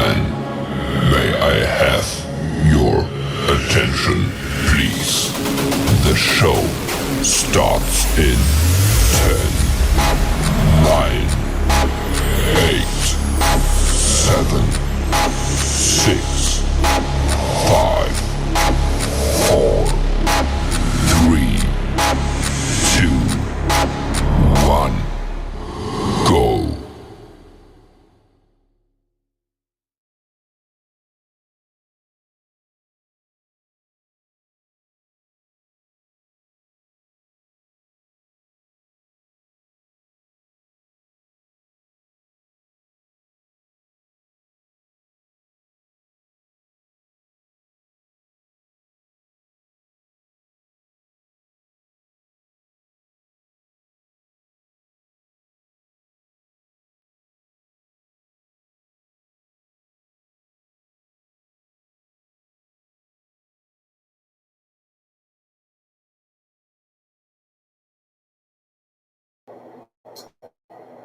Gentlemen, may I have your attention, please? The show starts in 10, 9, 8, 7, 6, 5, 4, 3, 2, 1, go.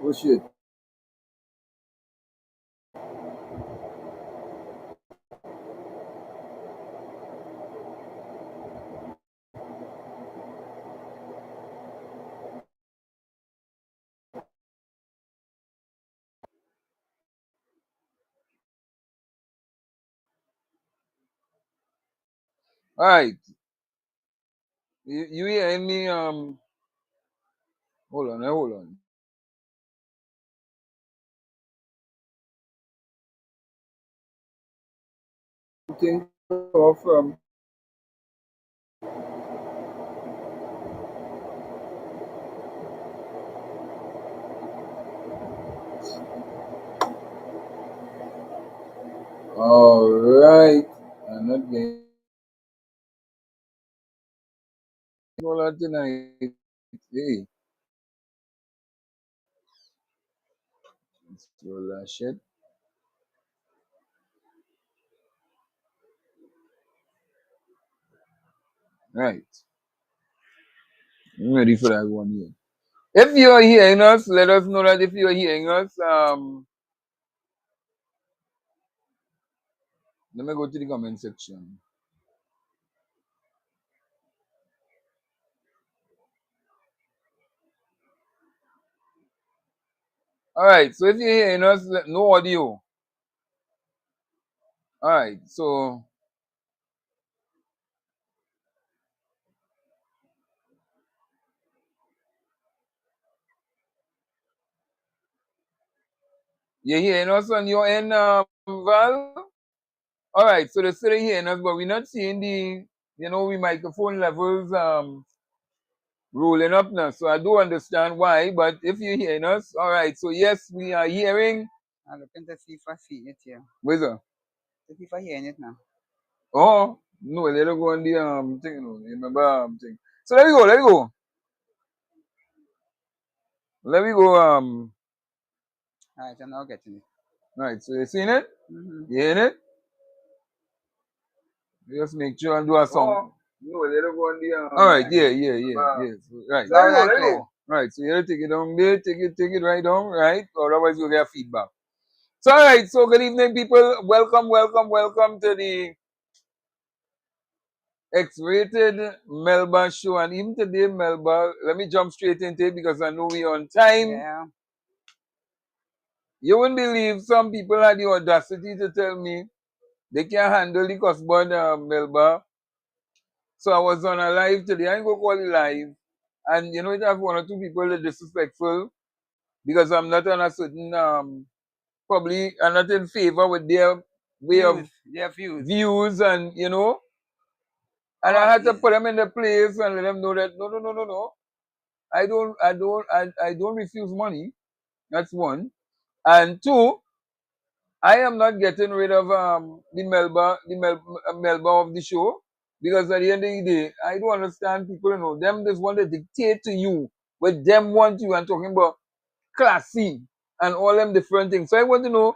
Oh shit. All right. You hearing me? Hold on. Think of all right. I'm not getting all that tonight. Hey, let's roll that shit. Right. I'm ready for that one here. If you're hearing us, let us know that if you're hearing us. Let me go to the comment section. All right. So if you're hearing us, no audio. All right. So you're hearing us on your end, Val? All right. So they're still hearing us, but we're not seeing the, we microphone levels rolling up now. So I do understand why, but if you're hearing us, all right. So yes, we are hearing. I'm looking to see if I see it here. Where's that? To see if I hearing it now. Oh, no, they don't go on the thing, remember thing. So let me go. Let me go, Alright, I'm now getting it. right, so you seen it? Mm-hmm. You hearing it? Just make sure and do a song. Oh, no, they don't go on the All right, yeah. So, right. Let me go. Right, so you have to take it down there, take it right down, right? Otherwise you'll get feedback. So all right, so good evening people. Welcome to the X-rated Melba show. And even today, Melba, let me jump straight into it because I know we're on time. Yeah. You wouldn't believe some people had the audacity to tell me they can't handle the cussword, Melba. So I was on a live today. I ain't gonna call it live. And you know, it have one or two people that disrespectful because I'm not on a certain probably I'm not in favor with their way of Their views. views and and I had to put them in the place and let them know that no. I don't refuse money. That's one. And two, I am not getting rid of the Melba of the show because at the end of the day, I don't understand people, them just want to dictate to you what them want you and talking about classy and all them different things. So I want to know,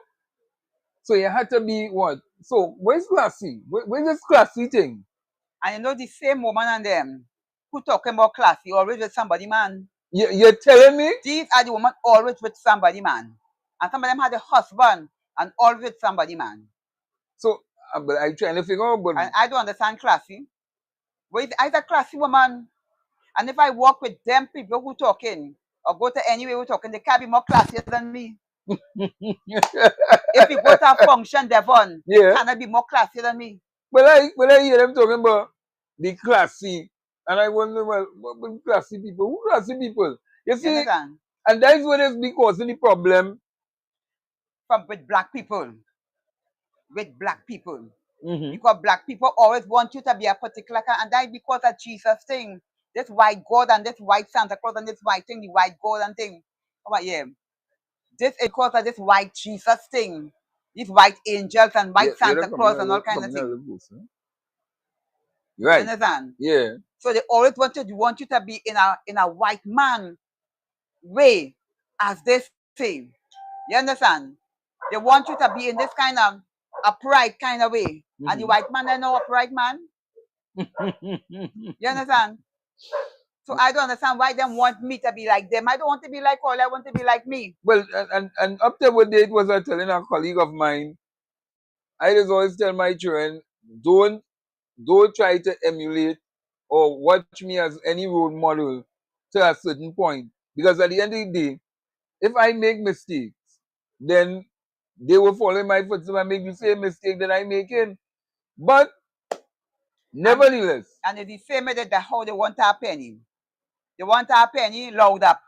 so you had to be what? So where's classy? Where's this classy thing? And you know the same woman and them who talking about classy always with somebody man. You're telling me? These are the women always with somebody man. And some of them had a husband and always with somebody, man. So, but I trying to figure out, but And I don't understand classy. But if I a classy woman, and if I walk with them people who talking, or go to anywhere who talking, they can't be more classy than me. If you go to a function, Devon, yeah. cannot be more classy than me. But I hear them talking about the classy, and I wonder, well, what classy people? Who classy people? You You see, understand? and that is what is causing the problem. With black people. With black people. Mm-hmm. Because black people always want you to be a particular kind, and that because of Jesus thing. This white God and this white Santa Claus and this white thing, the white God and thing. How about yeah? This is because of this white Jesus thing. These white angels and white You're Santa Claus and all kind of things. Right. You understand? Yeah. So they always want you to be in a white man way, as they say. You understand? They want you to be in this kind of upright kind of way. Mm-hmm. And the white man, they know upright man. You understand? So I don't understand why they want me to be like them. I don't want to be like all. I want to be like me. Well, and up to what date was I telling a colleague of mine, I just always tell my children, don't try to emulate or watch me as any role model to a certain point. Because at the end of the day, if I make mistakes, then they will follow in my footsteps and make the same mistake that I'm making. But nevertheless. And it's the same way that how they want our penny. They want our penny loud up.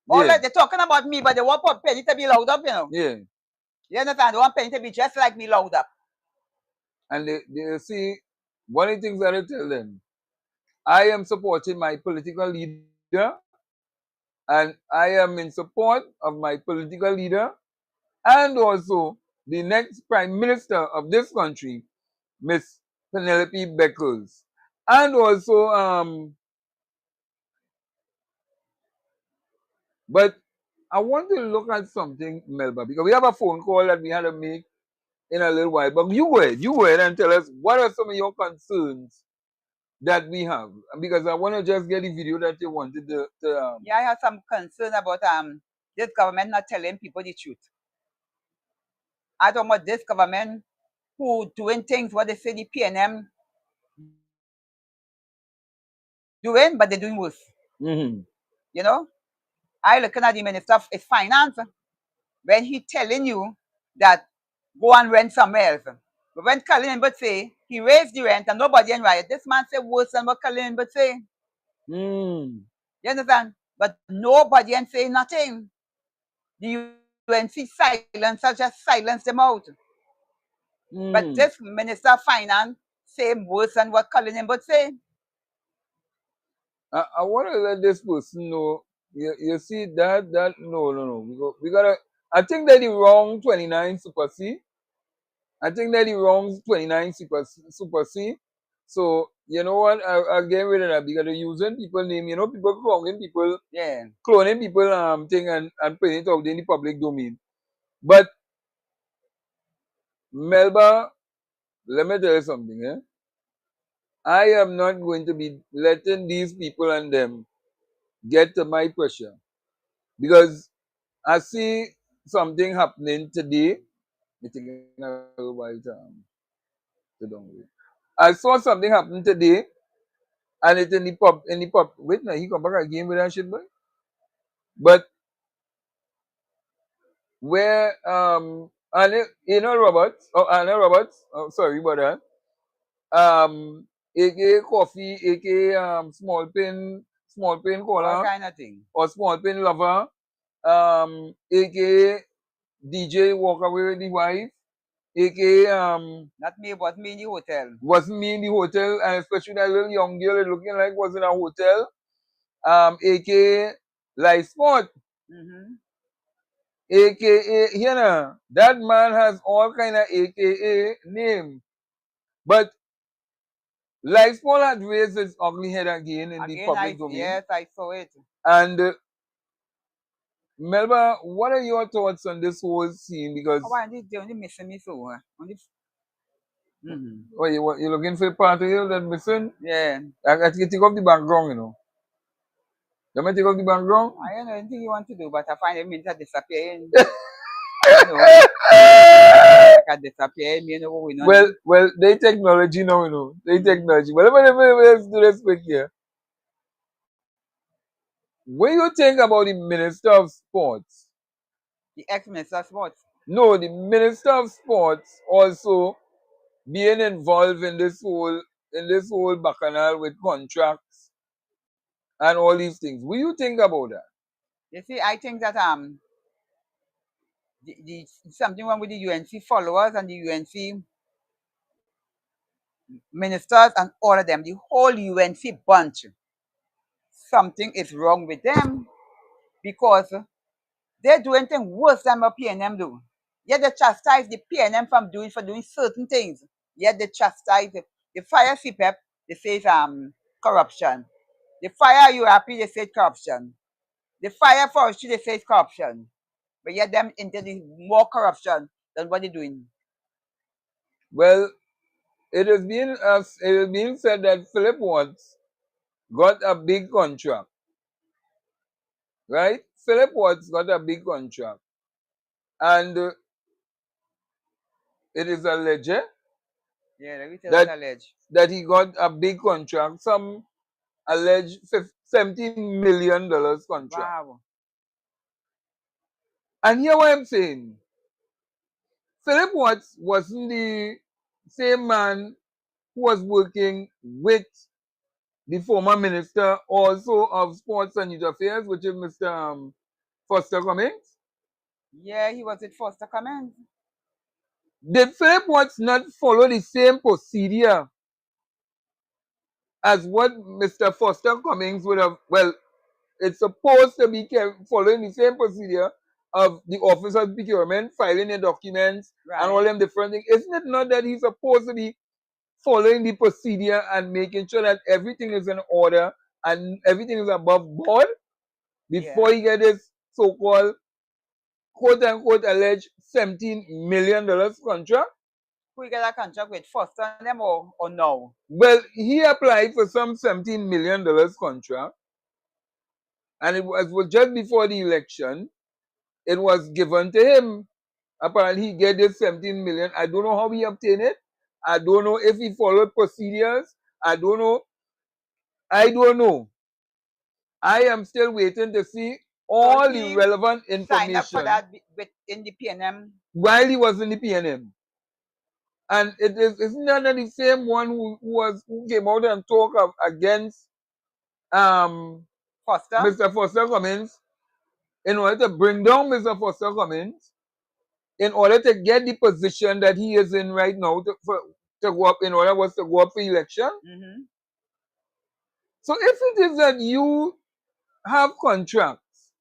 All Yeah. right, they're talking about me, but they want penny to be loud up, you know. Yeah. You understand? They want penny to be just like me loud up. And they see, one of the things that I tell them, I am supporting my political leader, and I am in support of my political leader, and also the next Prime Minister of this country, Miss Penelope Beckles. And also, but I want to look at something, Melba, because we have a phone call that we had to make in a little while. But you go ahead and tell us what are some of your concerns that we have, because I want to just get the video that you wanted to Yeah, I have some concern about this government not telling people the truth. I don't want this government who doing things what they say the PNM doing, but they're doing worse. Mm-hmm. You know, I looking at the Minister of Finance when he telling you that go and rent somewhere else. But when Colin but say he raised the rent and nobody in riot, this man said worse than what Colin but say. Mm. You understand? But nobody and say nothing. The UNC silence, just silence them out. But this Minister of Finance say worse than what Colin but say. I want to let this person know. You see that no. We gotta. I think that the wrong 29 Super C. I think that the wrong 29 Super C. So you know what? I'll get rid of that because they're using people name. You know, people cloning people. Yeah. Cloning people thing and putting it out in the public domain. But Melba, let me tell you something. I am not going to be letting these people and them get to my pressure, because I see something happening today. I saw something happen today, and it's in the pub. Wait, now he come back again with that shit, boy. But where Roberts, Anna Roberts, sorry about that. AK coffee, AK small pin All cola, kind of thing. or small pin lover, AK DJ walk away with the wife, AK Not me, but me in the hotel. wasn't me in the hotel, and especially that little young girl looking like was in a hotel, AK life sport, AKA, you know, that man has all kind of AKA name. But Life Paul had raised his ugly head again in the public domain. Yes, I saw it. And Melba, what are your thoughts on this whole scene? Because they only missing me so. you're looking for a part of you that missing? Yeah. I take off the background, you know. You may take off the background? I don't know anything you want to do, but I find it means to disappear. You know. can disappear. You know what we know. Well, they technology now, you know. They technology. Well, let's do this quick here. What do you think about the Minister of Sports? The ex-minister of sports. No, the Minister of Sports also being involved in this whole bacchanal with contracts and all these things. What do you think about that? You see, I think that the something wrong with the UNC followers and the UNC ministers and all of them, the whole UNC bunch. Something is wrong with them because they're doing things worse than what PNM do. Yet they chastise the PNM for doing certain things. Yet they chastise the fire CPEP, they say corruption. The fire URP, they say corruption. The fire forestry, they say corruption. But yet them into the more corruption than what they're doing. Well, it is being said that Philip Watts got a big contract. Right? Philip Watts got a big contract. And it is alleged Yeah, let me tell that alleged. that he got a big contract, some alleged $17 million contract. Wow. And here what I'm saying, Philip Watts wasn't the same man who was working with the former minister also of Sports and Youth Affairs, which is Mr. Foster Cummings. Yeah, he was with Foster Cummings. Did Philip Watts not follow the same procedure as what Mr. Foster Cummings would have? Well, it's supposed to be following the same procedure of the Office of Procurement, filing their documents and all them different things. Isn't it not that he's supposed to be following the procedure and making sure that everything is in order and everything is above board before he get this so-called quote-unquote alleged $17 million contract? Who you get a contract with, Foster and them or no? Well, he applied for some $17 million contract, and it was just before the election. It was given to him. Apparently, he get this 17 million. I don't know how he obtained it. I don't know if he followed procedures. I don't know. I don't know. I am still waiting to see all the relevant information. Signed up for that in the PNM while he was in the PNM. And it's not the same one who came out and talked against Foster. Mr. Foster Cummings in order to bring down Mr. Foster Cummings, in order to get the position that he is in right now to go up, in order was to go up for election. So if it is that you have contracts,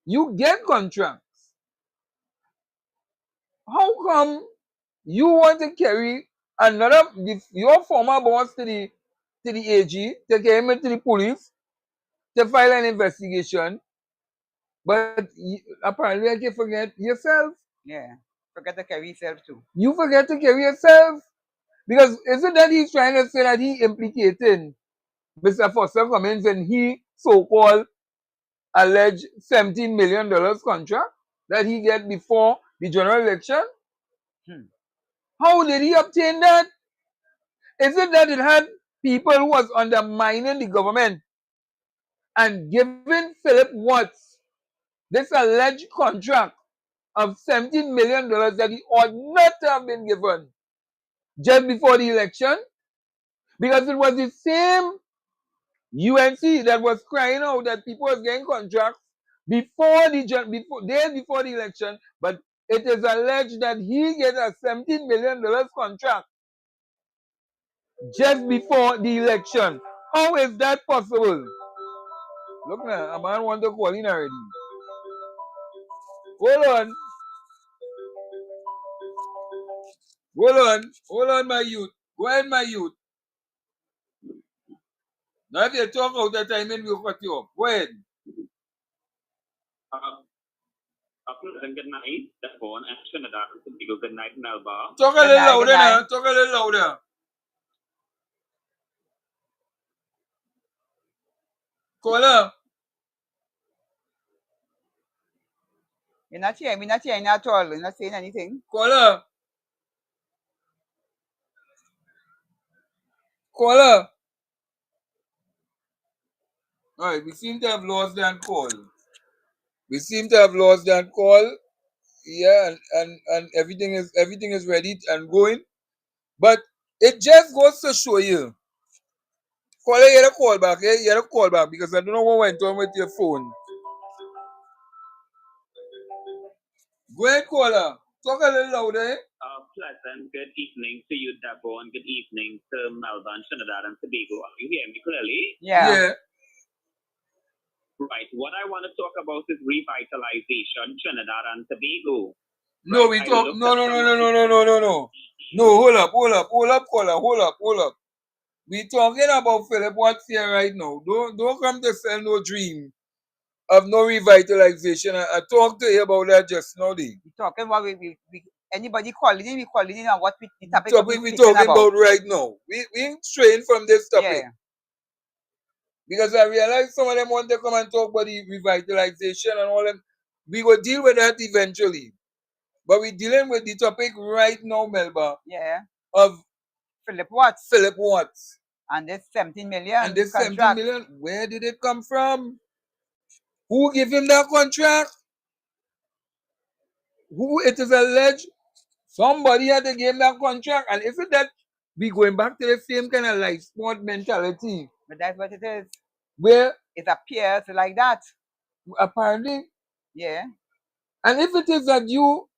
you get contracts, how come you want to carry your former boss to the AG, to carry him into the police, to file an investigation, but apparently I can forget yourself. Yeah, forget to carry yourself too. You forget to carry yourself. Because isn't that he's trying to say that he implicated Mr. Foster Cummings in he so-called alleged $17 million contract that he get before the general election? How did he obtain that? Is it that it had people who was undermining the government and giving Philip Watts this alleged contract of $17 million that he ought not to have been given just before the election? Because it was the same UNC that was crying out that people was getting contracts days before the election, but it is alleged that he get a $17 million contract just before the election. How is that possible? Look now, a man want to call in already. Hold on, my youth. Go ahead, my youth. Now if you talk out that time, then we'll cut you off. Go ahead. Good night, Devon and Trinidad. Good night, Melba. Talk a little louder now. Talk a little louder. Caller. You're not hearing at all. You're not saying anything. Caller. Caller. Alright, we seem to have lost that call. Yeah, and everything is ready and going. But it just goes to show you. Caller, you had a call back, eh? You had a call back because I don't know what went on with your phone. Go ahead, caller. Talk a little louder, eh? Pleasant good evening to you, Dabo, and good evening to Melba and Trinidad and Tobago. You hear me clearly? Yeah. Right. What I want to talk about is revitalization, Trinidad and Tobago. No, Right, we I talk. looked No, at no, some no, of no, the- no, no, no, no, no. No, hold up, caller, hold up. We talking about Philip Watts here right now. Don't come to sell no dream of no revitalization. I talked to you about that just now. We talking about we anybody calling in, we calling in on what the topic Topic we we speaking talking about. about right now. We straying from this topic. Yeah. Because I realize some of them want to come and talk about the revitalization and all that. We will deal with that eventually. But we're dealing with the topic right now, Melba, Yeah. of Philip Watts. Philip Watts. And this 17 million And this contract. 17 million, where did it come from? Who gave him that contract? Who it is alleged somebody had to give him that contract. And if it that we going back to the same kind of life sport mentality. But that's what it is. Where it appears like that. Apparently. Yeah. And if it is that you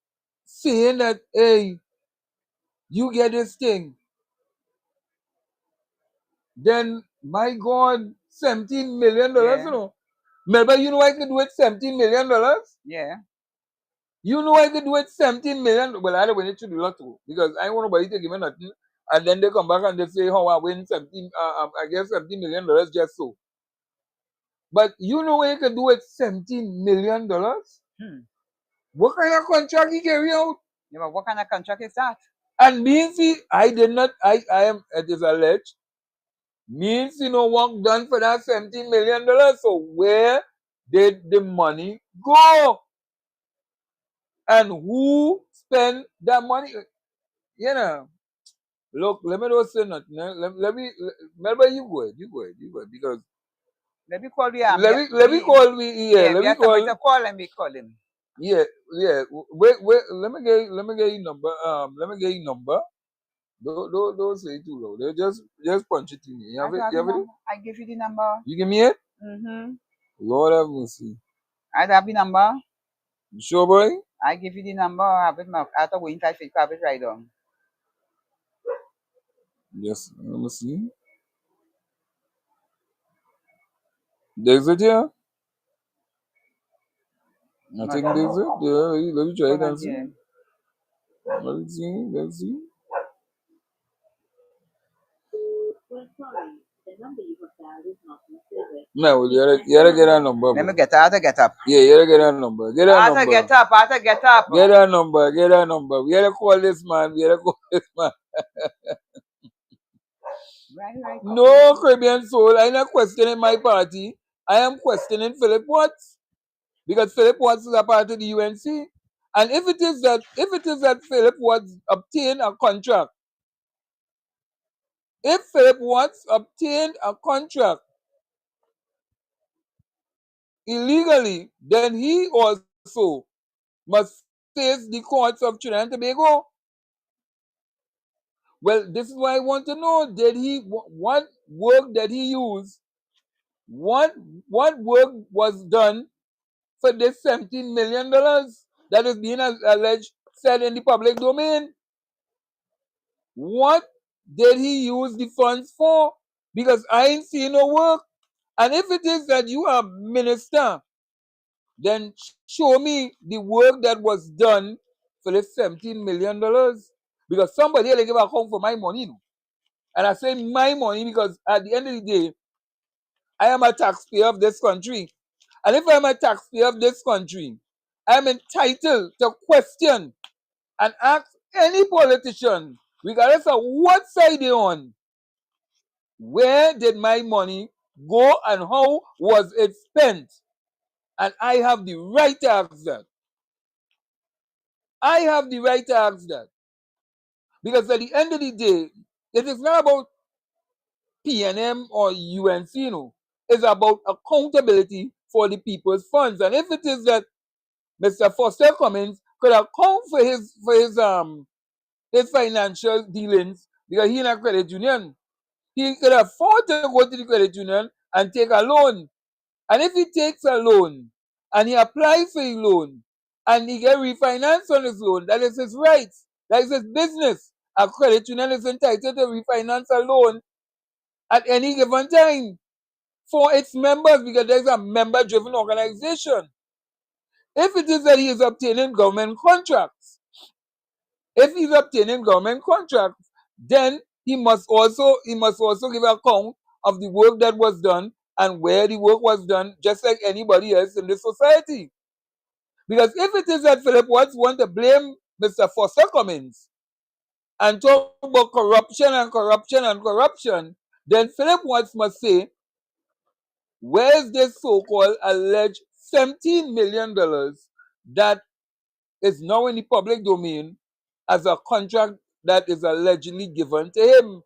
saying that, hey, you get this thing, then my God, $17 million, Yeah. you know. Melba, you know I could do it $17 million? Yeah. You know I could do it $17 million. Well, I don't win it to the lotto because I don't want nobody to give me nothing. And then they come back and they say, how I win I guess $17 million just so. But you know where you can do it $17 million? What kind of contract he carry out? Yeah, but what kind of contract is that? And means I did not, I am, it is alleged, means no work done for that $17 million. So where did the money go? And who spent that money? You know, look, let me not say nothing. Let me, Melba, you go ahead, because let me call you. Let me call Somebody to call and we call him. Yeah. Wait. Let me get your number. Let me get your number. Don't say it too loud. They just punch it in. You have it. I give you the number. You give me it. Lord have mercy. I have the number. You sure, boy? I give you the number. I have it. After going to have it right on. Yes. Let me see. There's it here. I think there's it. Yeah. Let me try it and see. Let's see. Well, sorry, the number you have dialed is not in service. No, you gotta get that number. Let me get out. I get up. Yeah, you gotta get that number. Get that number. Get up. Get up. Get that number. Get that number. We gotta call this man. Right. No, Caribbean soul. I'm not questioning my party. I am questioning Philip Watts. Because Philip Watts is a part of the UNC. And if it is that Philip Watts obtained a contract, if Philip Watts obtained a contract illegally, then he also must face the courts of Trinidad and Tobago. Well, this is what I want to know. What work did he use? What work was done for this $17 million that is being alleged said in the public domain? What did he use the funds for? Because I ain't seen no work. And if it is that you are minister, then show me the work that was done for the $17 million. Because somebody had to give account for my money. And I say my money because at the end of the day, I am a taxpayer of this country. And if I'm a taxpayer of this country, I'm entitled to question and ask any politician, regardless of what side they're on, where did my money go and how was it spent? And I have the right to ask that. I have the right to ask that. Because at the end of the day, it is not about PNM or UNC, you know. It's about accountability for the people's funds. And if it is that Mr. Foster Cummings could account for his financial dealings because he in a credit union, he could afford to go to the credit union and take a loan. And if he takes a loan and he applies for a loan and he get refinanced on his loan, that is his rights. That is his business. A credit union is entitled to refinance a loan at any given time for its members because there's a member-driven organization. If it is that he is obtaining government contracts, then he must also give account of the work that was done and where the work was done, just like anybody else in the society. Because if it is that Philip Watts want to blame Mr. Foster Cummings and talk about corruption, then Philip Watts must say, where's this so-called alleged $17 million that is now in the public domain as a contract that is allegedly given to him?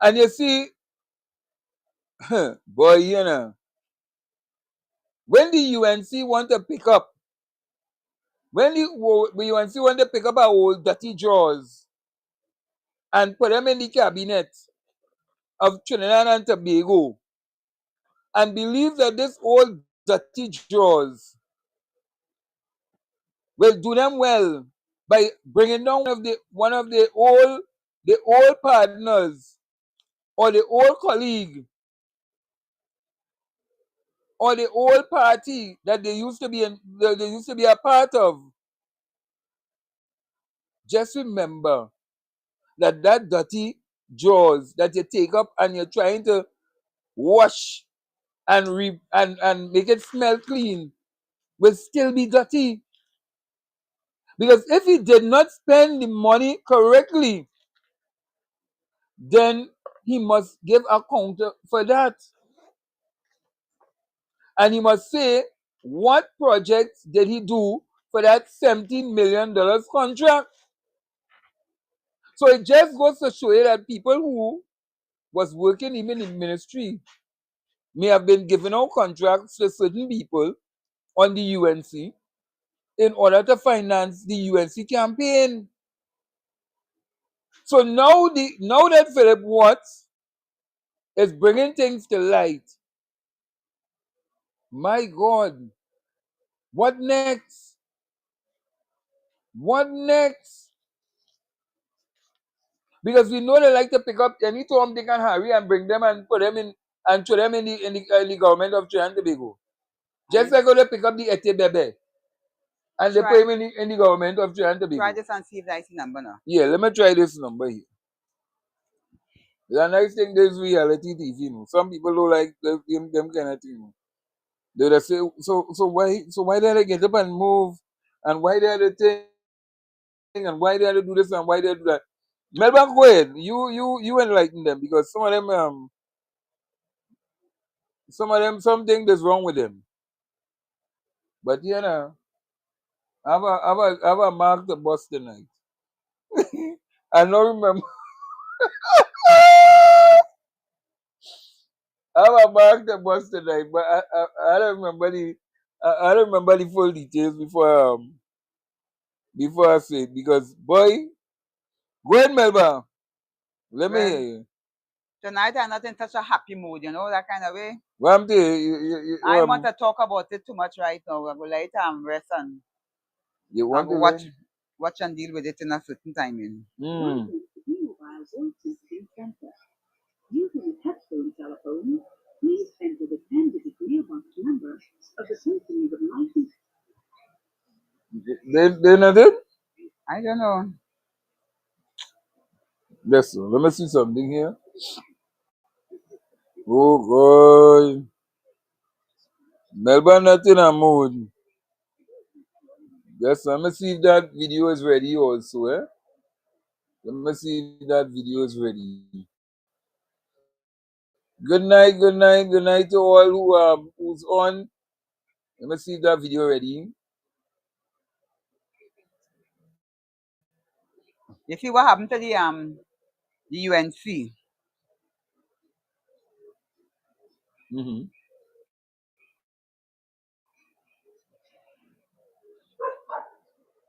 And you see, boy, you know, when the UNC want to pick up, when the UNC want to pick up our old dirty drawers and put them in the cabinet of Trinidad and Tobago and believe that this old dirty drawers will do them well by bringing down one of the old partners or the old colleague or the old party that they used to be a part of. Just remember that dirty drawers that you take up and you're trying to wash and make it smell clean will still be dirty. Because if he did not spend the money correctly, then he must give account for that. And he must say what projects did he do for that $17 million contract. So it just goes to show you that people who was working even in ministry may have been giving out contracts to certain people on the UNC in order to finance the UNC campaign. So now that Philip Watts is bringing things to light, my God, what next? What next? Because we know they like to pick up any Tom, Dick, and Harry and bring them and put them in and throw them in the government of Trinidad and Tobago. Just like how they pick up the Ete Bebe and they put him in the government of Trinidad and Tobago. Try this and see if that's the number now. Yeah, let me try this number here. The nice thing is reality TV. You know. Some people don't like them kind of thing. You know. They just say, so why did they get up and move? And why did they thing? And why did they do this and why did they do that? Melba, go ahead. You enlighten them because some of them something is wrong with them. But you know, I have a mark the bus tonight. I don't remember. I have a mark the bus tonight, but I don't remember I don't remember the full details before I say it because boy, go ahead, Melba. Let me hear you. Tonight I'm not in such a happy mood, you know, that kind of way. Well, I'm telling I want to talk about it too much right now. I go later and rest and you want to watch and deal with it in a certain timing. Using a touch-tone telephone, please enter the 10-digit mailbox number of the person you would like to. They nothing? I don't know. Listen, let me see something here. Oh God. Melba not in a mood. Yes, let me see if that video is ready also, eh? Let me see if that video is ready. Good night to all who's on. Let me see if that video ready. You see what happened to the UNC? Mm-hmm.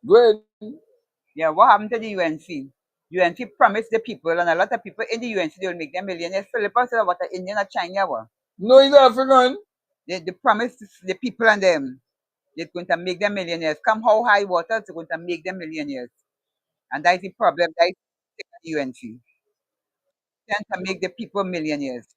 Go ahead. Yeah, what happened to the UNC? UNC promised the people, and a lot of people in the UNC they will make them millionaires. Philippines said about the Indian or China were. No, he's African. They promised the people and them they're going to make them millionaires. Come how high water, they're going to make them millionaires. And that's the problem. That's the UNC. Tend to make the people millionaires.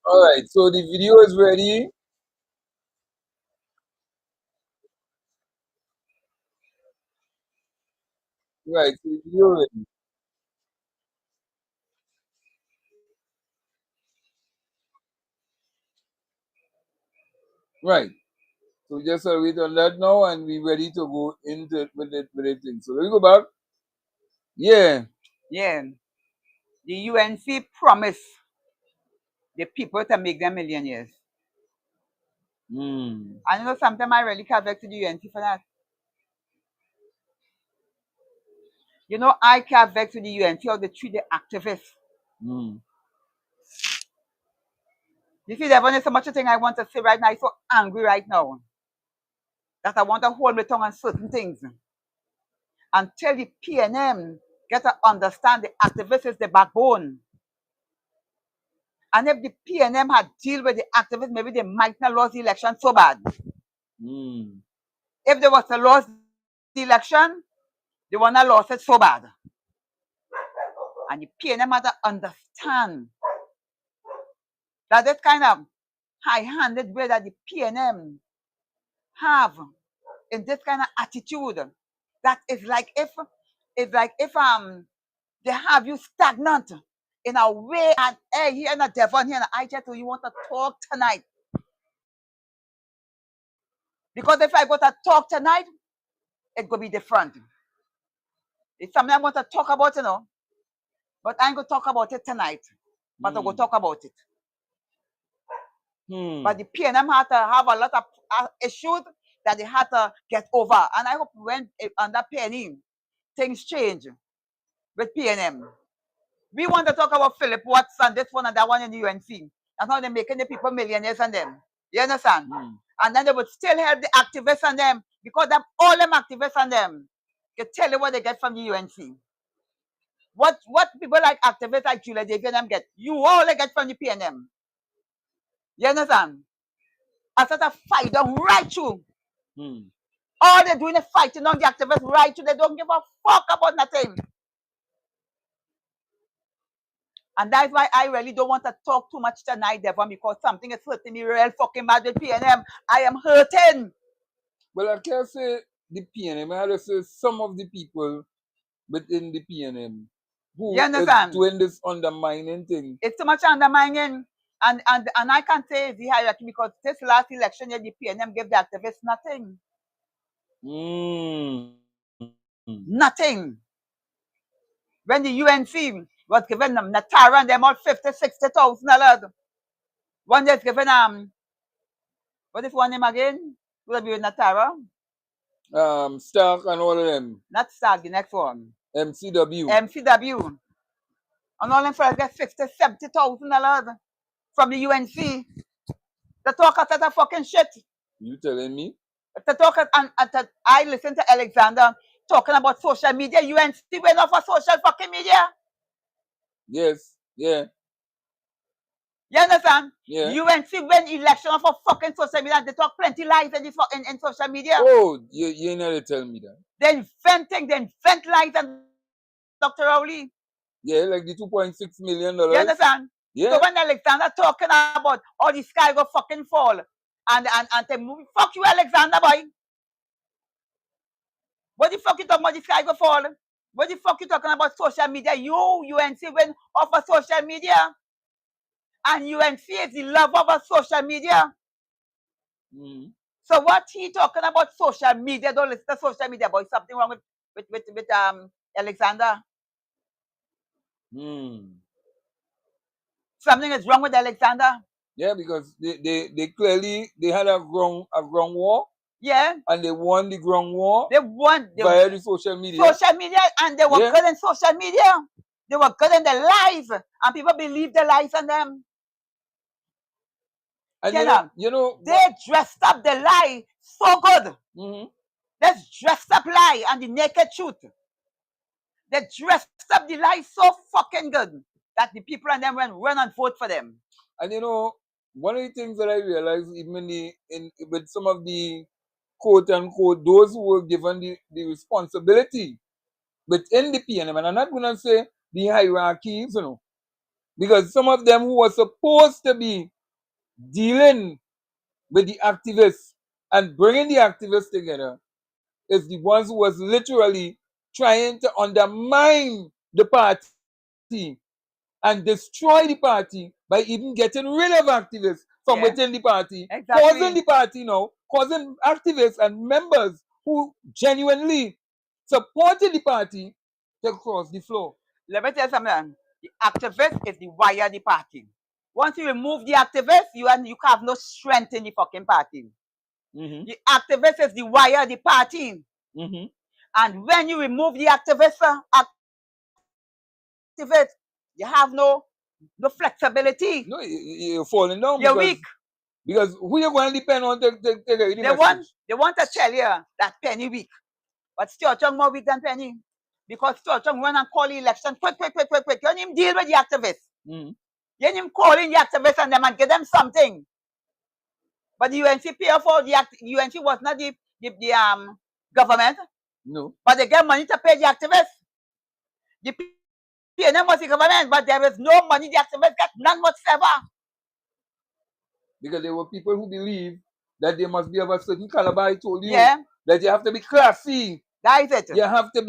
All right, so the video is ready. Right, so the video ready. Right. So we just wait on that now, and we ready to go into with the thing. So let me go back. Yeah. Yeah. The UNC promised the people to make them millionaires. Mm. And you know, sometimes I really can't vex to the UNC for that. You know, I can't vex to the UNC or they treat the activists. Mm. You see, there is so much thing I want to say right now. I'm so angry right now that I want to hold my tongue on certain things. Until the PNM get to understand the activists is the backbone. And if the PNM had deal with the activists, maybe they might not lose the election so bad. Mm. If they was to lose the election, they would not lose it so bad. And the PNM had to understand that this kind of high-handed way that the PNM have in this kind of attitude, that is like if they have you stagnant in a way, and hey, here in a Devon here, and I just you want to talk tonight. Because if I go to talk tonight, it's gonna be different. It's something I want to talk about, you know. But I ain't gonna talk about it tonight. But I'm gonna talk about it. But the PNM had to have a lot of issues that they had to get over. And I hope when under penny, things change with PNM. We want to talk about Philip Watson, this one and that one in the UNC. And how they're making the people millionaires and them. You understand? And then they would still help the activists and them because all them activists and them can tell you what they get from the UNC. What people like activists like Julia Davy and them get, you all they get from the PNM. You understand? I start to fight them right through. All they're doing is fighting on the activists right through. They don't give a fuck about nothing. And that's why I really don't want to talk too much tonight, Devon, because something is hurting me real fucking bad with PNM. I am hurting. Well, I can't say the PNM. I just say some of the people within the PNM who You is understand? doing this undermining thing. It's too much undermining. And I can't say the hierarchy because this last election year, the PNM gave the activists nothing. Nothing. When the UNC was giving them Natara and them all $50,000-$60,000. One that's given what is one name again? Will be with Natara? Stark and all of them. Not Stark, the next one. MCW. MCW. And all them fellas get $60,000-$70,000 from the UNC. The talk of that fucking shit. You telling me? The talk and I listen to Alexander talking about social media. UNC went off of social fucking media. Yes. Yeah. You understand? Yeah. UNC win election off of fucking social media. They talk plenty lies in social media. Oh, you never tell me that. They invent lies and Dr. Rowley. Yeah, like the $2.6 million. You understand? Yeah. So when Alexander talking about all the sky go fucking fall and they move, fuck you, Alexander boy. What the fuck you talking about the sky go fall? What the fuck you talking about social media? You UNC went off of social media. And UNC is the love of social media. So what he talking about social media? Don't listen to social media, boy. Something wrong with Alexander. Something is wrong with Alexander. Yeah, because they clearly they had a ground war. Yeah. And they won the ground war. They won via the social media. Social media, and they were good in social media. They were good in their lies, and people believe the lies on them. And you know, they dressed up the lie so good. Let's dress up lie and the naked truth. They dressed up the lie so fucking good that the people and them went run and vote for them. And you know, one of the things that I realized even with some of the quote unquote those who were given the responsibility within the PNM, and I'm not gonna say the hierarchies, you know, because some of them who were supposed to be dealing with the activists and bringing the activists together is the ones who was literally trying to undermine the party and destroy the party by even getting rid of activists from within the party, causing the party now, causing activists and members who genuinely supported the party to cross the floor. Let me tell you something. The activist is the wire of the party. Once you remove the activist, you have no strength in the fucking party. The activist is the wire of the party. And when you remove the activist, you have no flexibility. No, you're falling down. You're weak. Because who you going to depend on to get the message? They want to tell you that Penny weak. But Stuart Young more weak than Penny. Because Stuart Young run and call the election quick. You don't even deal with the activists. You don't even call in the activists and them and give them something. But the UNC pay for the UNC was not the government. No. But they get money to pay the activists. The PNM was the government, but there is no money. The activists got none whatsoever. Because there were people who believe that they must be of a certain caliber. I told you that you have to be classy. That is it. You have to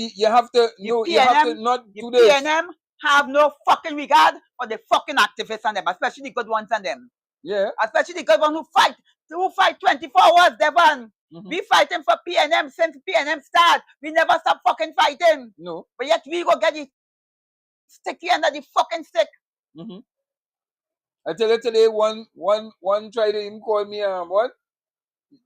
not do this. PNM have no fucking regard for the fucking activists and them, especially the good ones and them. Yeah. Especially the good ones who fight 24 hours, Devon. We fighting for PNM since PNM start. We never stop fucking fighting. No. But yet we go get the sticky under the fucking stick. I tell you today, one tried to even call me what?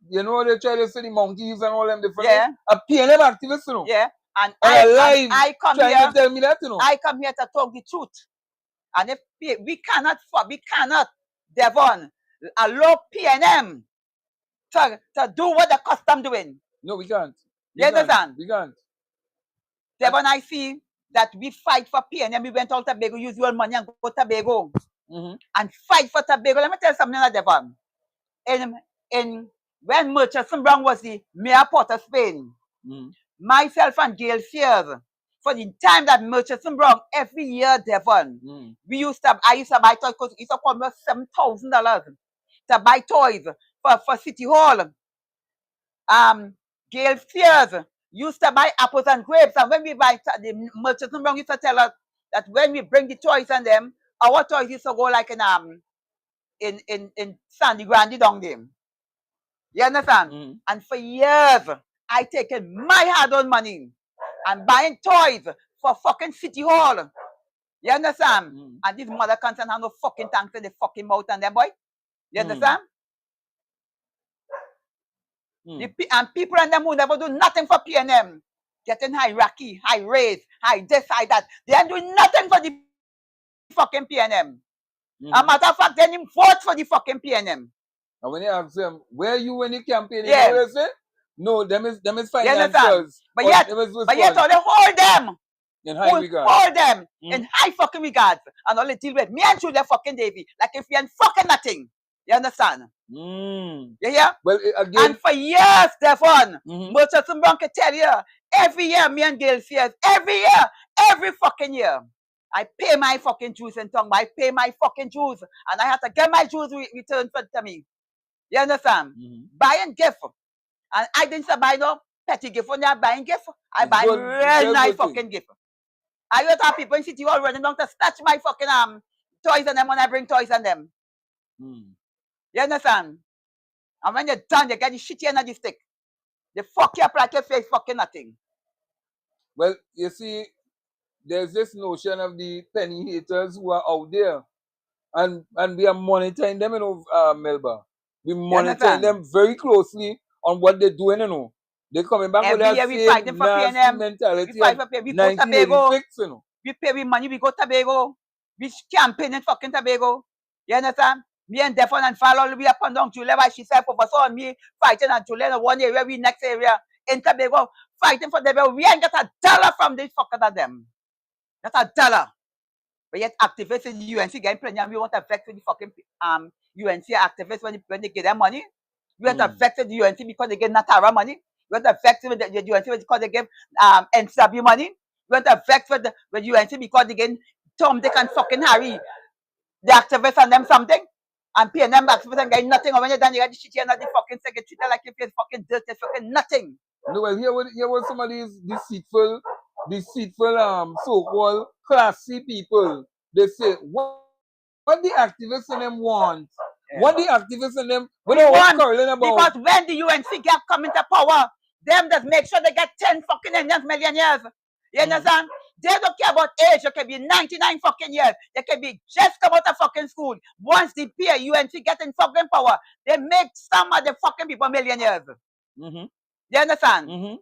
You know they try to say the monkeys and all them different. Yeah. A PNM activist, you know. Yeah. And I come here to tell me that, you know. I come here to talk the truth. And if we cannot, Devon, allow PNM to do what the custom doing. No, we can't. You understand? We can't. Devon, I see that we fight for PNM. We went all to Tobago, use your money and go to Tobago. And fight for Tobago. Let me tell you something like Devon. When Murchison Brown was the mayor of Port of Spain, myself and Gail Sears, for the time that Murchison Brown, every year, Devon, I used to buy toys, because it used to cost me $7,000 to buy toys for City Hall. Gail Sears used to buy apples and grapes, and when we buy, the Murchison Brown used to tell us that when we bring the toys and them, our toys used to go like in Sandy Grande down there. You understand? And for years, I taken my hard-earned money and buying toys for fucking City Hall. You understand? And this mother can't have no fucking thanks in the fucking mouth and them, boy. You understand? And people and them who never do nothing for PNM, getting hierarchy, high raise, high this, high that. They ain't doing nothing for the fucking PNM. As a matter of fact, they didn't vote for the fucking PNM. And when you ask them, where are you when you campaign? You know what they say? No, them is financiers. But yet all they hold them. In high regard. Hold them in high fucking regard. And all they deal with me and you, their fucking Davy. Like if you ain't fucking nothing. You understand? You hear? Well, again. And for years, Devon, Murchison Brown can tell you, every year, me and Gail Sears, every year, every fucking year, I pay my fucking dues in tongue. I pay my fucking dues. And I have to get my dues returned to me. You understand? Buying gift. And I didn't buy no petty gift when I'm buying gift. I buy real nice fucking gift. I used to have people in City Hall running down to snatch my fucking toys and them when I bring toys on them. You understand? And when you're done, you get the shitty energy stick. They fuck you up like your face fucking nothing. Well, you see, there's this notion of the penny haters who are out there. And we are monitoring them, Melba. We monitoring them very closely on what they're doing, They're coming back with Every that year we same fighting for nasty PNM. mentality We fight of for PNM. We go Tobago. 1986, We pay with money, we go Tobago. We campaign in fucking Tobago. You understand? Me and Defon and Fall all the way up and down July by she said for us all me fighting at July one area, we next area in Tobago, fighting for them. We ain't got $1 from these fuckers of them. That's $1. But yet activists in the UNC getting plenty and we want to vex with the fucking UNC activists when they get their money. We want to vex with the UNC because they get Natara money. We want to vex with the UNC because they give NCW money. We want to vex with the UNC because they get Tom, Dick and fucking Harry, the activists and them something. And PNM activists and getting nothing. And when you're done, you got the shit here and the fucking second treated like if you're fucking dirt, it's fucking nothing. No, well, here was some of these deceitful, so-called classy people. They say, what the activists in them want? Yeah. What the activists in them, what they want curling about? Because when the UNC gap come into power, them just make sure they get 10 fucking Indians millionaires. You understand? They don't care about age. You can be 99 fucking years. They can be just come out of fucking school. Once the UNC get in fucking power, they make some of the fucking people millionaires. You understand?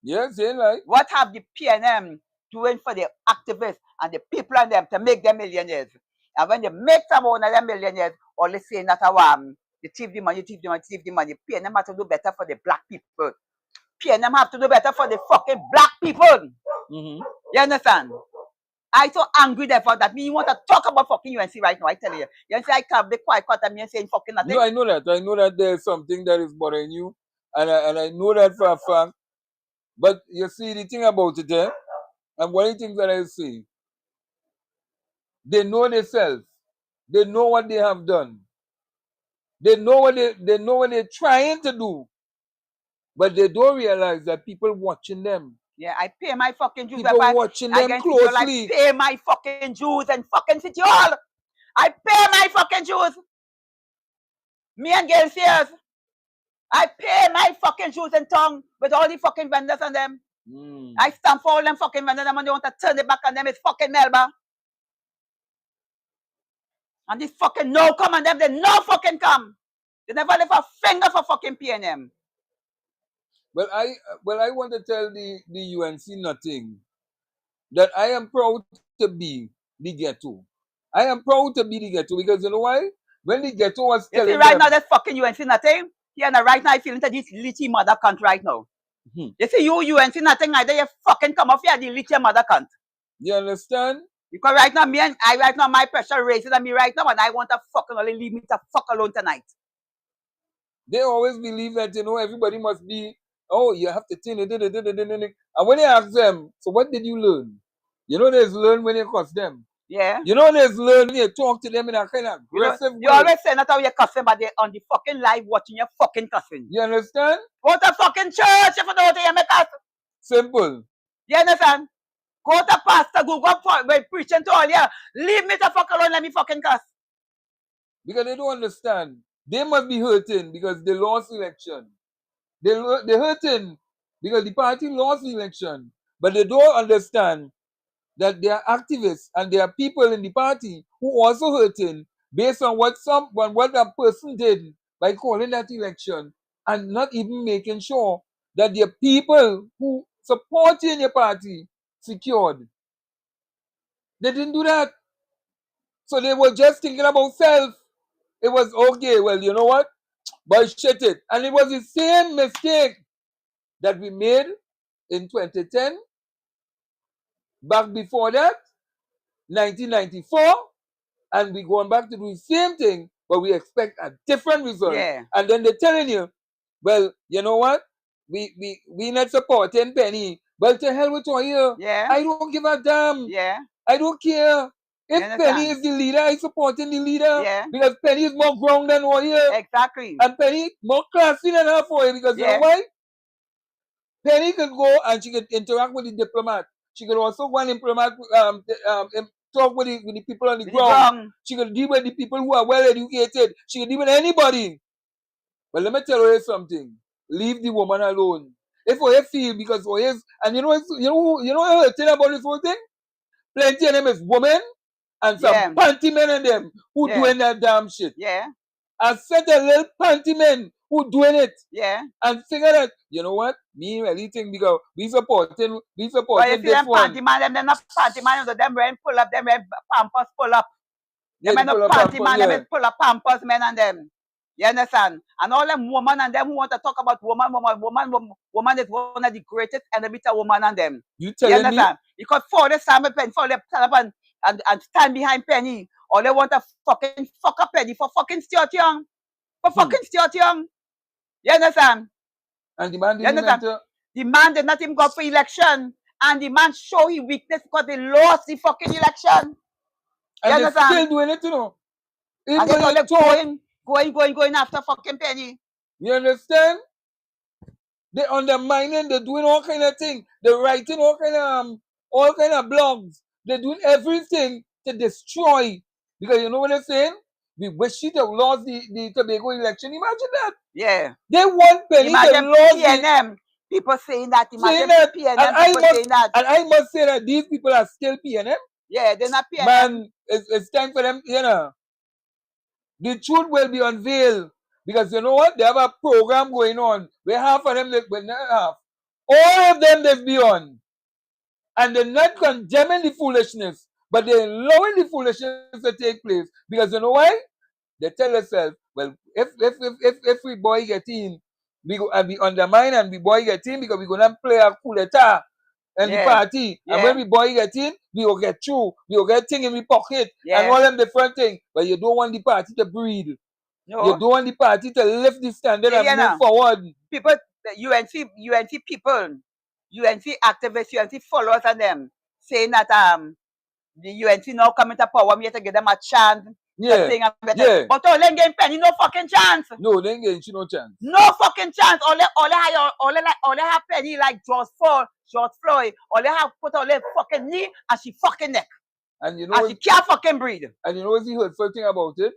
Yes, they like. What have the PNM doing for the activists and the people and them to make them millionaires? And when they make some of them millionaires, or let's say not they thief the money, PNM have to do better for the black people. PNM have to do better for the fucking black people. You understand? I so angry therefore that me want to talk about fucking UNC right now. I tell you. You see, I can't be quiet and me saying fucking nothing. No, I know that. I know that there's something that is bothering you. And I know that for a fact. But you see, the thing about it, and one of the things that I say, they know themselves. They know what they have done. They know what they're trying to do. But they don't realize that people watching them. Yeah, I pay my fucking dues. People watching them closely. I pay my fucking dues and fucking city hall. I pay my fucking dues. Me and Gail Sears. I pay my fucking dues and tongue with all the fucking vendors on them. I stand for all them fucking vendors and they want to turn it back on them. It's fucking Melba. And this fucking no come on them, they no fucking come. They never lift a finger for fucking PNM. Well, I want to tell the UNC nothing. That I am proud to be the ghetto. I am proud to be the ghetto because you know why? When the ghetto was telling them... You see right now that fucking UNC nothing? Yeah, now right now I feel into this litty mother cunt right now. You see you UNC nothing either, you fucking come off here the litty mother cunt. You understand? Because right now, right now my pressure raises on me right now and I want to fucking only leave me to fuck alone tonight. They always believe that, everybody must be, you have to think, and when you ask them, so what did you learn? There's learn when you cuss them. Yeah. There's learn when you talk to them in a kind of aggressive way. You always say not how you're cussing, but they're on the fucking live watching you fucking cussing. You understand? Go to fucking church if you don't hear me cuss. Simple. You understand? Go to pastor, go preaching to all you. Leave me to fuck alone, let me fucking cuss. Because they don't understand. They must be hurting because they lost election. They're hurting because the party lost the election. But they don't understand that there are activists and there are people in the party who also hurting based on what that person did by calling that election and not even making sure that the people who support you in your party secured. They didn't do that. So they were just thinking about self. It was okay, well, you know what? But shit it. And it was the same mistake that we made in 2010. Back before that, 1994. And we're going back to do the same thing, but we expect a different result. Yeah. And then they're telling you, well, you know what? We not supporting Penny. Well, to hell with you. Yeah. I don't give a damn. Yeah. I don't care. If Penny is the leader, I supporting the leader. Yeah. Because Penny is more grown than Oye. Exactly. And Penny more classy than her for you. Because you know why? Penny could go and she could interact with the diplomat. She could also go and talk with the people on the ground. She could deal with the people who are well educated. She could deal with anybody. But let me tell you something. Leave the woman alone. If you feel because for his and you know the thing about this whole thing? Plenty of them is women and some Yeah. panty men and them who Yeah. doing that damn shit. Yeah. I said a little panty men who doing it. Yeah. And figure that, you know what? Me really think because we supporting But you see this them one. panty man, them not panty man, them wearing pull up, them wearing pampers pull up. Yeah, Them the ain't no pull up panty pamper, man, yeah. them is pull up pampers men and them. You understand? And all them woman and them who want to talk about woman is one of the greatest enemies to woman and them. You You telling me? understand? Because for the stand up and for the stand up and stand behind Penny, or they want to fucking fuck up Penny for fucking Stuart Young. For fucking Stuart Young. You understand? And the man You didn't understand? enter. The man did not even go for election. And the man show his weakness because they lost the fucking election. You And they understand? still doing it, you know. Even And they though you thought going after fucking Penny. you understand? They undermining, they're doing all kind of things. They're writing all kind of blogs. They're doing everything to destroy. Because you know what they're saying? We wish she'd have lost the Tobago election. Imagine that. Yeah. They want Penny to Imagine lose PNM. People saying that. Imagine that. PNM people saying that. And I must say that these people are still PNM. Yeah, they're not PNM. Man, it's time for them, you know. The truth will be unveiled. Because you know what? They have a program going on where half of them, well, not half, all of them they've been on. And they're not condemning the foolishness, but they're allowing the foolishness to take place. Because you know why? They tell themselves, well, if we boy get in, we go and we undermine and we boy get in because we're gonna play a coup d'etat and the party. Yeah. And when we boy get in, we will get through, we will get thing in we pocket and Yeah. all them different things. But you don't want the party to breathe. No. You don't want the party to lift the standard Yeah, and you move know. forward. People, the UNC people, UNC activists, UNC followers and them saying that the UNC now coming to power, we have to give them a chance. Yeah. Thing Yeah. But all them getting Penny, no fucking chance. No, they ain't getting no chance. No fucking chance. All they have Penny like George Floyd. All they have put all their fucking knee and she fucking neck. And you know And she can't fucking breathe. And you know what's the hurtful thing about it?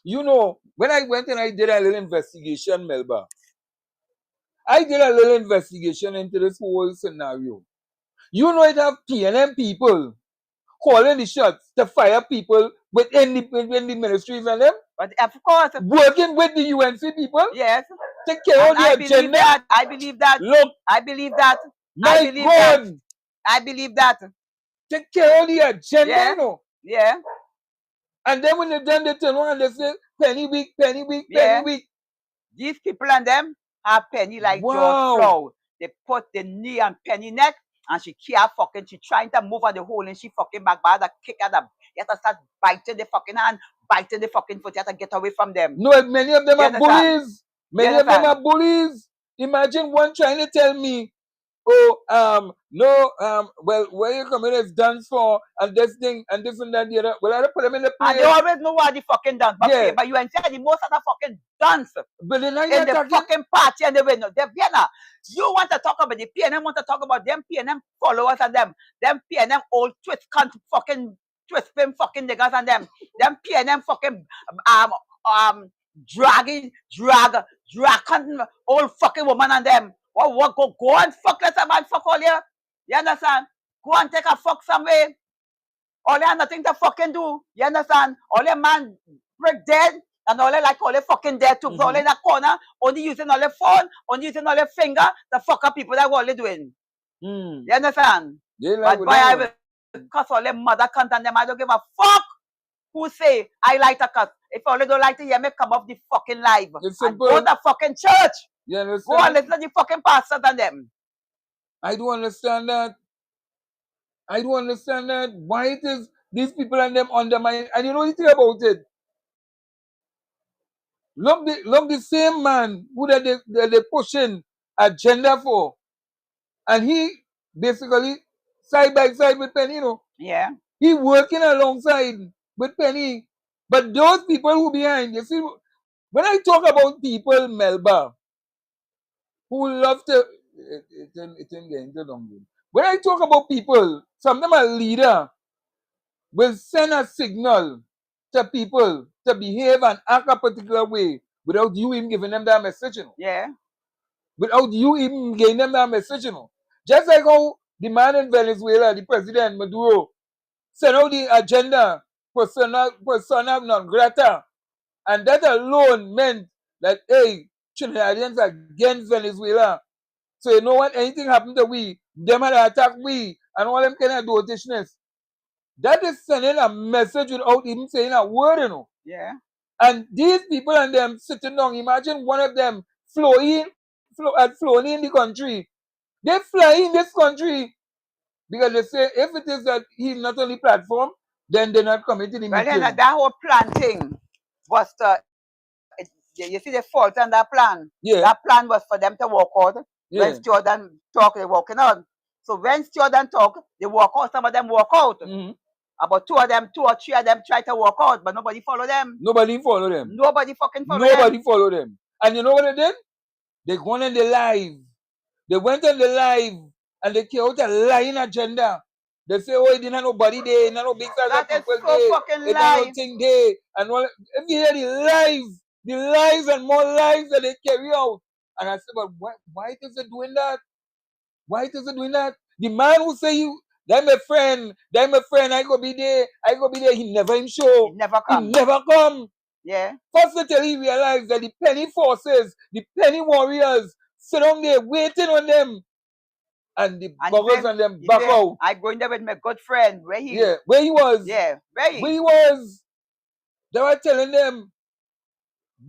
You know, when I went and I did a little investigation, Melba, I did a little investigation into this whole scenario. You know it have PNM people calling the shots to fire people within the ministries and them? But of course, working with the UNC people? Yes. To carry the agenda? I believe that. Look, I believe that. my God! I believe that. To carry the agenda, Yeah. you know. Yeah. And then when they done, they turn around and they say, penny week, penny week, Yeah. penny week. These people and them have Penny like Wow. George Floyd. They put the knee on Penny neck and she can't fucking, she trying to move on the hole and she fucking back by the kick at them. You have to start biting the fucking hand, biting the fucking foot. You have to get away from them. No, many of them You are understand? bullies. Many of them are bullies. Imagine one trying to tell me, oh, no, well, where you coming is dance for, and this thing, and this and that, the other. Well, I put them in the place. And they always know what the fucking dance. But, Yeah. but you ain't the most of the fucking dance But then in the fucking party and they win. You want to talk about the PNM, want to talk about them PNM followers and them PNM old twist cunt fucking twist pin fucking niggas and them PNM fucking drag cunt old fucking woman and them. What go and fuck let a man fuck all you. You understand? Go and take a fuck somewhere. All they have nothing to fucking do. You understand? All the man break dead. And all they like all they fucking dead too. All in that corner, only using all their phone, only using all their finger to fuck up people. That's what they doing. You understand? Like but boy, I will cuss all them mother cunt and them. I don't give a fuck who say I like to cuss. If all they don't like to hear me, come off the fucking live. And go to the fucking church. You understand? Go and listen to the fucking pastors and them. I don't understand that. I don't understand that. Why it is these people and them undermine. And you know the thing about it? Look the same man who they pushing agenda for. And he basically side by side with Penny, you know. Yeah. He working alongside with Penny. But those people who behind, you see, when I talk about people, Melba, who love to, when I talk about people, some of them are leader, will send a signal to people to behave and act a particular way without you even giving them that message, you know. Yeah. Without you even giving them that message, you know. Just like how the man in Venezuela, the president Maduro, sent out the agenda persona non grata, and that alone meant that, hey, Trinidadians are against Venezuela. So you know what? Anything happened to we, them had attack we, and all them kind of dotishness. That is sending a message without even saying a word, you know. Yeah. And these people and them sitting down, imagine one of them had flown in the country. They fly in this country because they say if it is that he's not on the platform, then they're not coming to the Well, meeting. then that whole plan thing was you see the fault on that plan. Yeah. That plan was for them to walk out. Yeah. When Jordan talk, they walking out. So when Jordan talk, they walk out. Some of them walk out. Mhm. About two or three of them try to walk out, but nobody follow them. Nobody follow them. Nobody fucking follow them. Nobody follow them. And you know what they did? They went on the live. They went on the live and they came out a lying agenda. They say, oh, it didn't nobody there, not no big size of That is people so there, fucking it not no lie. thing there. And all, if you hear the lies and more lies that they carry out. And I said, but why is it doing that? Why is it doing that? The man who say they're my friend, I go be there, he never him show. He never come. He never come. Yeah. First until he realized that the penny forces, the penny warriors, sit down there waiting on them. And the buggers and them back out. I going there with my good friend. Where he? Yeah, where he was. Yeah, where he? Where he was. They were telling them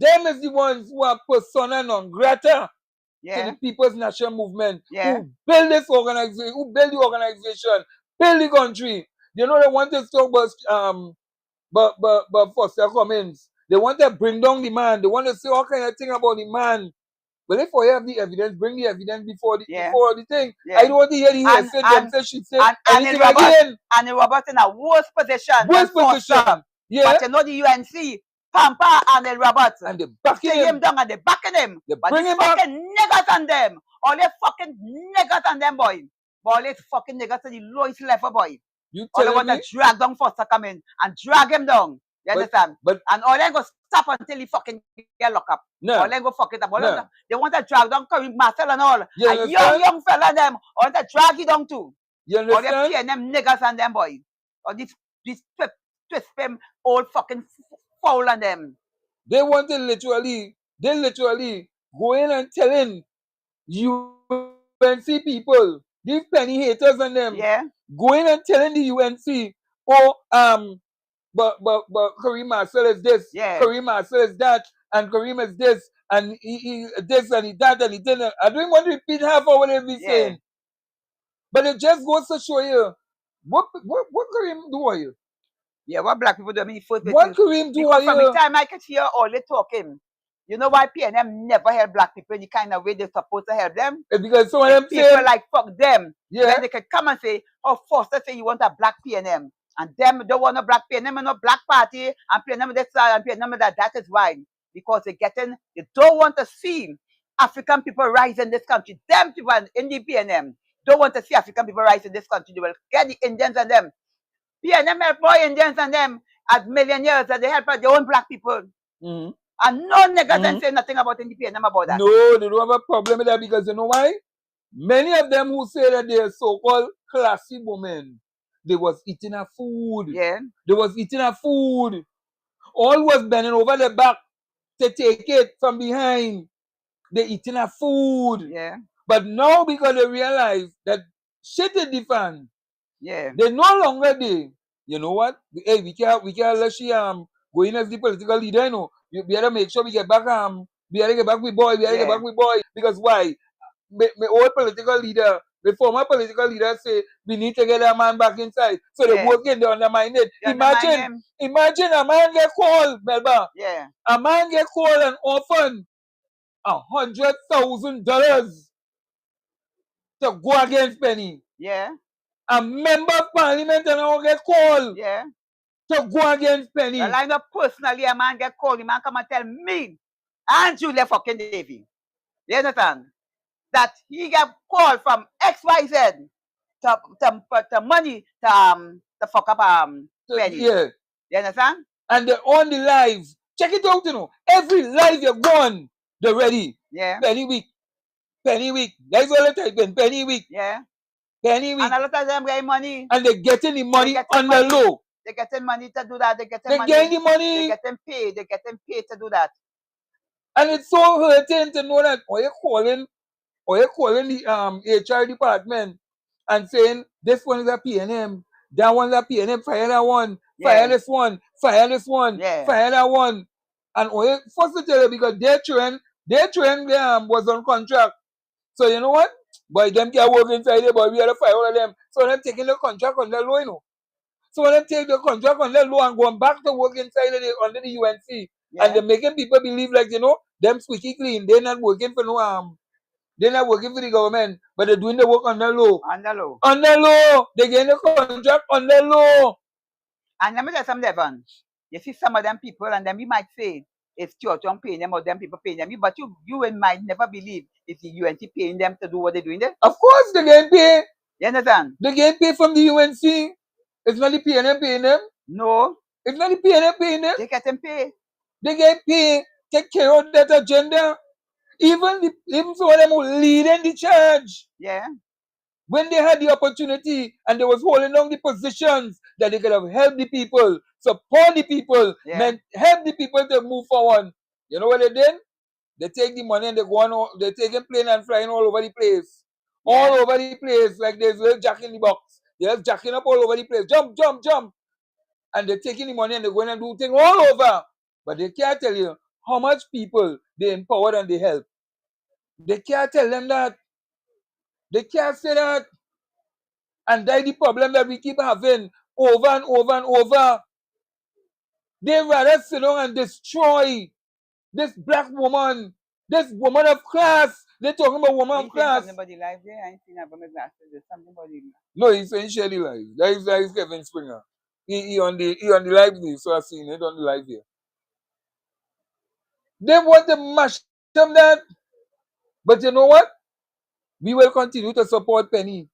is the ones who are persona non grata to the People's National Movement, who build this organization, who build the organization, build the country. You know, they want to talk but Foster Cummings. They want to bring down the man. They want to say all kind of thing about the man. But if I have the evidence, bring the evidence before the thing. I don't want to hear the hearsay, them say, she say, anything again. And Robert in a worse position. Worse position. Yeah. But you know the UNC, Pampa and El Robert. And they backing him down and they backing him. They but bring the him back. fucking niggas on them. All they fucking niggas on them, boy. But all they fucking niggas to the lowest level, boy. You all they telling want me? to drag down Foster come in and drag him down. You understand? And all they go stop until he fucking get locked up. No. All they go fuck it up. No. They want to drag down Curry Marcel and all. You a young fella them. All they drag you down too. You understand? All they paying them niggas and them boy. Or this twist them old fucking foul on them. They want to literally go in and telling UNC people, these penny haters and them, go in and telling the UNC, but Kareem Marcel is this, Kareem Marcel is that, and Kareem is this, and he this and he that and he didn't. I don't want to repeat half of what they've been saying. But it just goes to show you what Kareem do for you. Yeah, what black people do? I mean, first what Kareem do because from the time I could hear all they talking, you know why PNM never help black people in the kind of way they're supposed to help them? It's because some of them people say, like fuck them. Yeah. Then they can come and say, oh, Foster say you want a black PNM. And them don't want a black PNM and no black party and PNM this and PNM that. That is why. Because they don't want to see African people rise in this country. Them people in the PNM don't want to see African people rise in this country. They will get the Indians and them. PNM help more Indians and them as millionaires and they help their own black people. Mm-hmm. And no niggas say nothing about the PNM about that. No, they don't have a problem with that because you know why? Many of them who say that they're so-called classy women, they was eating a food. Yeah. They was eating a food. All was bending over the back to take it from behind. They eating a food. Yeah. But now because they realize that shit is different. Yeah. They no longer they. You know what? Hey, we can't let she go in as the political leader, you know. We better make sure we get back we gotta get back with boy, because why? My old political leader, the former political leader say we need to get that man back inside. So they working, they undermine it. Imagine a man get called, Melba. Yeah. A man get called and offered $100,000 to go against Penny. Yeah. A member of parliament and all get called. Yeah. To go against Penny. Well, I know personally a man get called, the man come and tell me and Julia fucking Davy. You understand? That he get called from XYZ to money to fuck up Penny. Yeah. You understand? And they're on the live. Check it out, you know. Every live you're gone, they're ready. Yeah. Penny week. Penny week. That's all the type in. Penny week. Yeah. Penny week. And a lot of them getting money. And they're getting the money getting on the money. low. They're getting money to do that. They're getting They're money. getting the They're money. getting paid. They're getting paid to do that. And it's so hurting to know that you're calling the HR department and saying this one is a PNM, that one's a PNM, fire that one, fire this one, fire this one, fire that one. And first to tell you, because their train was on contract. So you know what? Boy, them can't work inside there, but we had to fire all of them. So them taking the contract on their low, you know. So when them take the contract on their low and going back to work inside under the UNC, and they're making people believe like, you know, them squeaky clean, they're not working for no they're not working for the government, but they're doing the work on the low. On the low. On the low. They're getting the contract on the low. And let me tell you something, Devon. You see some of them people, and then we might say it's church paying them or them people paying them, but you might never believe it's the UNC paying them to do what they're doing there. Of course they're getting paid. You understand? They're getting paid from the UNC. It's not the PNM paying them. No. It's not the PNM paying them. They get them paid. They get paid. Take care of that agenda. Even some of them who leading the charge. Yeah. When they had the opportunity and they was holding on the positions that they could have helped the people, support the people, help the people to move forward. You know what they did? They take the money and they go on, they take a plane and flying all over the place. All over the place, like there's a jack in the box. They're jacking up all over the place. Jump, jump, jump. And they're taking the money and they're going and do things all over. But they can't tell you how much people they empowered and they help. They can't tell them that. They can't say that. And that's the problem that we keep having over and over and over. They rather sit down and destroy this black woman, this woman of class. They're talking about woman of class. Somebody live there? I ain't seen that from my glasses. There's somebody. No, he's saying Shelly live. That is Kevin Springer. He on the live there, so I've seen it on the live here. They want to mash them that. But you know what? We will continue to support Penny.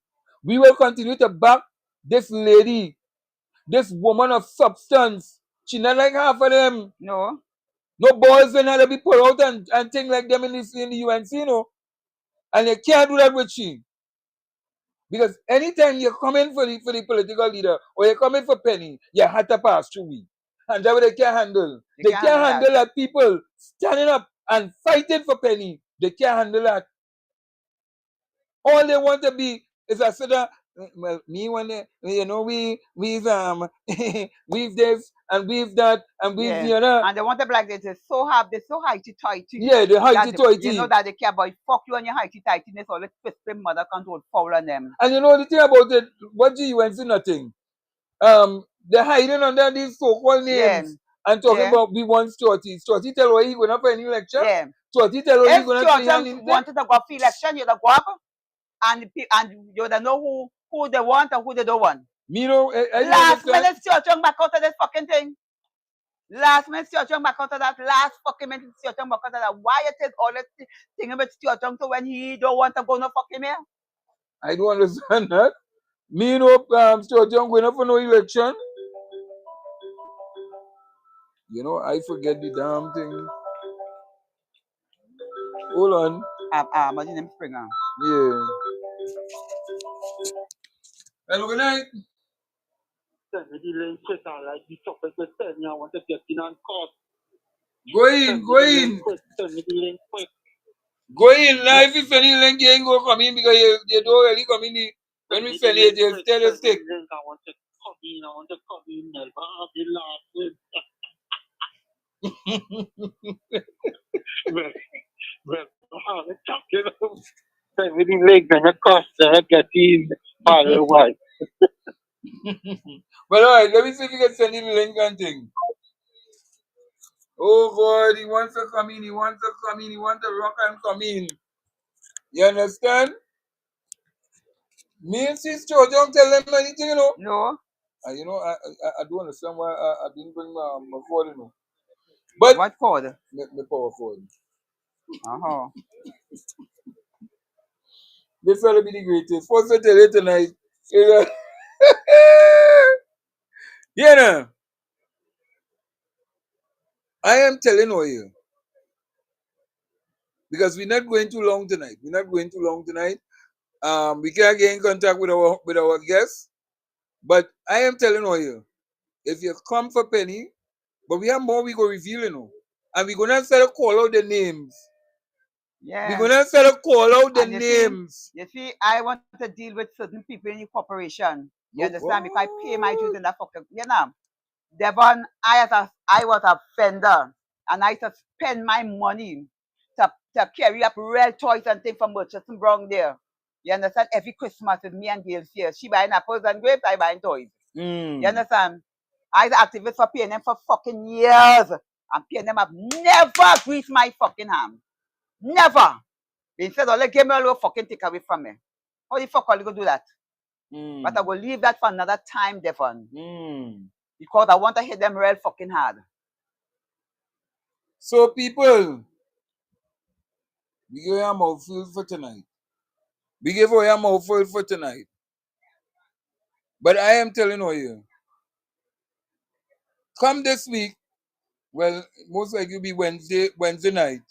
We will continue to back this lady, this woman of substance. She not like half of them. No. No boys when had to be put out and things like them in the UNC, you know. And they can't do that with she. Because anytime you're coming for the political leader or you're coming for Penny, you had to pass through we. And that's what they can't handle. They can't handle that people standing up and fighting for Penny. They can't handle that. All they want to be is a sort of, well, me when they, you know, we've we've this and we've that and we've the other. And they want to be like this. They're so highty-tighty. Yeah, they're highty-tighty. You know that they care about fuck you and your highty-tightiness, all this fist mother control foul on them. And you know the thing about it, what do you see nothing? They're hiding under these so-called names and talking about we want Stotty. Stotty tell why he going up for any election. Yeah. Stotty tell why he going up for any election. If wanted to go for election, you'd go up and you don't know who they want and who they don't want. Me know. Last minute, Stotty back out of this fucking thing. Last minute, Stotty back out of that. Last fucking minute, Stotty back out of that. Why you take all this thing about Stotty so when he don't want to go no fucking here? I don't understand that. Me know Stotty going up for no election. You know, I forget the damn thing. Hold on. What's his name? Springer. Yeah. Hello, good night. Go in. Go in live if any link you ain't go come in because you don't really come in. When we send it, you tell us stick. I want to come in, Melba. I'll be laughing. Well, let's talk about everything like that. Cost that getting far away. Well, all right, let me see if you can send in the link and thing. Oh God, he wants to come in, he wants to rock and come in. You understand? Me and Sis George don't tell them anything, you know. No. You know, I don't understand why I didn't bring my cord, you know. But what cord? My power cord. Uh-huh. This will be the greatest. First I tell you tonight. You know. I am telling you, because we're not going too long tonight. We can't get in contact with our guests, but I am telling you, if you come for Penny, but we have more we go revealing, and we're gonna start to call out the names. Yeah. We're gonna start to call out the And names. You see, I want to deal with certain people in the corporation. You understand? Because I pay my dues in that fucking, Devon, I was a vendor, and I used to spend my money to carry up real toys and things from Murchison Brown there. You understand? Every Christmas with me and Gail's here. She buying apples and grapes, I buying toys. You understand? I was activist for P&M for fucking years. And P&M have never greased my fucking hand. Never. They said, "Oh, give me a little fucking take away from me." How the fuck are you going to do that? But I will leave that for another time, Devon. Because I want to hit them real fucking hard. So, people, we give you a mouthful for tonight. But I am telling you, come this week, well, most likely it'll be Wednesday night.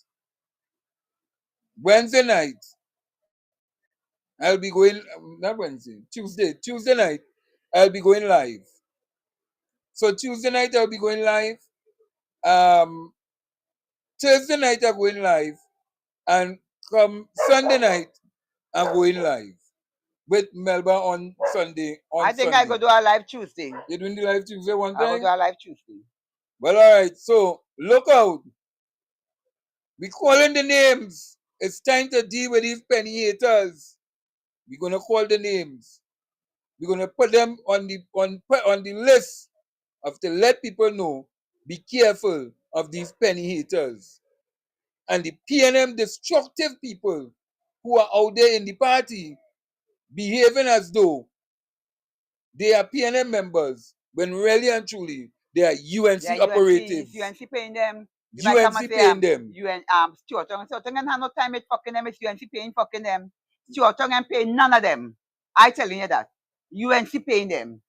Wednesday night, I'll be going, not Wednesday, Tuesday night, I'll be going live. So Tuesday night, I'll be going live. Thursday night, I'm going live. And come Sunday night, I'm going live with Melba on Sunday. I think I go do a live Tuesday. You're doing the live Tuesday one time? I go do a live Tuesday. Well, all right. So look out. We're calling the names. It's time to deal with these penny haters. We're gonna call the names. We're gonna put them on the list of to let people know. Be careful of these penny haters and the P&M destructive people who are out there in the party behaving as though they are P&M members when really and truly they are UNC operatives. UNC paying them. UNC paying them. Stuart Young have no time with fucking them. It's UNC paying fucking them. Stuart Young paying none of them. I telling you that. UNC paying them.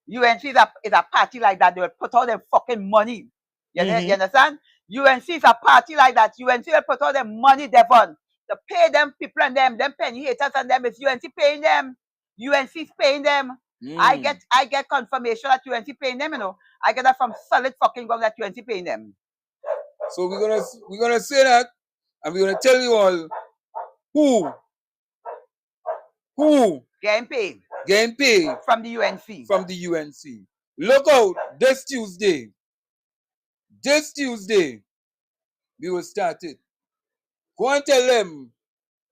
UNC is a party like that. They will put all their fucking money. You understand? UNC is a party like that. UNC will put all their money, Devon, to pay them people and them penny haters and them. It's UNC paying them. UNC is paying them. I get confirmation that UNC paying them, I get that from solid fucking ground that UNC paying them. So we're gonna say that, and we're gonna tell you all who getting paid from the UNC. From the UNC. Look out this Tuesday. We will start it. Go and tell them.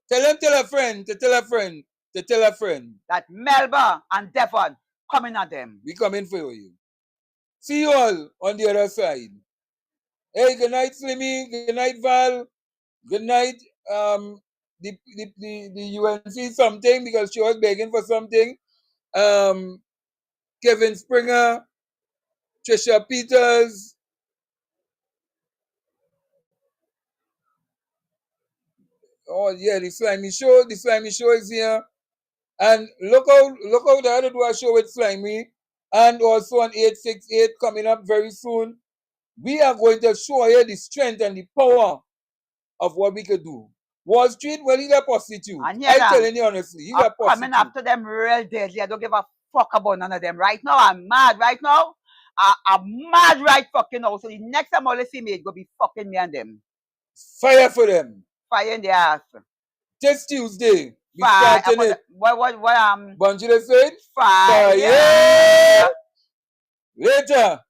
Tell a friend to tell a friend to tell a friend. That Melba and Devon coming at them. We coming for you. See you all on the other side. Hey, good night, Slimmy. Good night, Val. Good night, the UNC something, because she was begging for something. Kevin Springer, Trisha Peters. Oh yeah, the Slimy Show is here. And look out the other do a show with Slimy. And also on 868 coming up very soon. We are going to show you the strength and the power of what we could do. Wall Street, well, he's a prostitute. I'm telling you honestly, he's a prostitute. I'm coming after them real deadly. I don't give a fuck about none of them. Right now, I'm mad. Right now, I'm mad right fucking now. So the next time I'll see me, it's going to be fucking me and them. Fire for them. Fire in the ass. This Tuesday, we starting it. What Bonjila said? Fire. Later.